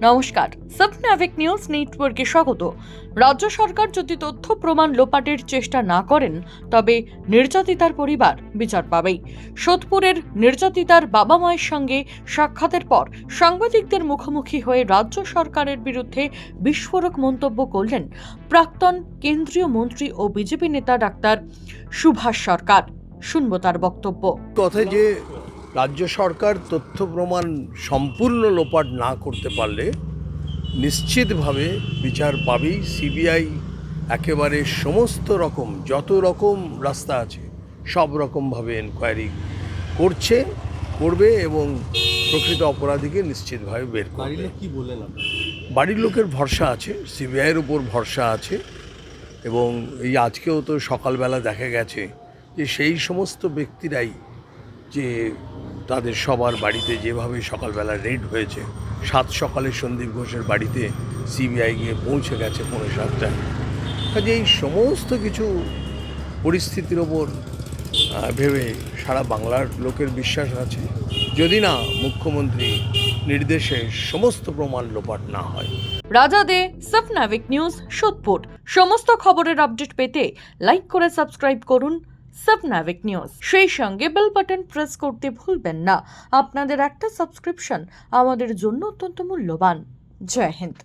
নমস্কার, সাবনাভিক নিউজ নেটওয়ার্কে স্বাগত। রাজ্য সরকার যদি তথ্য প্রমাণ লোপাটের চেষ্টা না করেন তবে নির্যাতিতার পরিবার বিচার পাবেই। সোদপুরের নির্যাতিতার বাবা মায়ের সঙ্গে সাক্ষাতের পর সাংবাদিকদের মুখোমুখি হয়ে রাজ্য সরকারের বিরুদ্ধে বিস্ফোরক মন্তব্য করলেন প্রাক্তন কেন্দ্রীয় মন্ত্রী ও বিজেপি নেতা ডাক্তার সুভাষ সরকার। শুনব তার বক্তব্য। কথায় যে রাজ্য সরকার তথ্য প্রমাণ সম্পূর্ণ লোপাট না করতে পারলে নিশ্চিতভাবে বিচার পাবেই। সিবিআই একেবারে সমস্ত রকম যত রকম রাস্তা আছে সব রকমভাবে এনকোয়ারি করবে এবং প্রকৃত অপরাধীকে নিশ্চিতভাবে বের করবে। কি বললেন? বাড়ির লোকের ভরসা আছে, সিবিআইয়ের উপর ভরসা আছে এবং এই আজকেও তো সকালবেলা দেখা গেছে যে সেই সমস্ত ব্যক্তিরাই যে তাদের সবার বাড়িতে যেভাবে সকালবেলা রেড হয়েছে, সাত সকালে সন্দীপ ঘোষের বাড়িতে সিবিআই গিয়ে পৌঁছে গেছে 7:30। কাজে এই সমস্ত কিছু পরিস্থিতির ওপর ভেবে সারা বাংলার লোকের বিশ্বাস আছে, যদি না মুখ্যমন্ত্রী নির্দেশে সমস্ত প্রমাণ লোপাট না হয়। রাজা দে, সাবনাভিক নিউজ, সোদপুর। সমস্ত খবরের আপডেট পেতে লাইক করে সাবস্ক্রাইব করুন সাবনাভিক নিউজ। সেই সঙ্গে বেল বাটন প্রেস করতে ভুলবেন না। আপনাদের একটা সাবস্ক্রিপশন আমাদের জন্য অত্যন্ত মূল্যবান। জয় হিন্দ।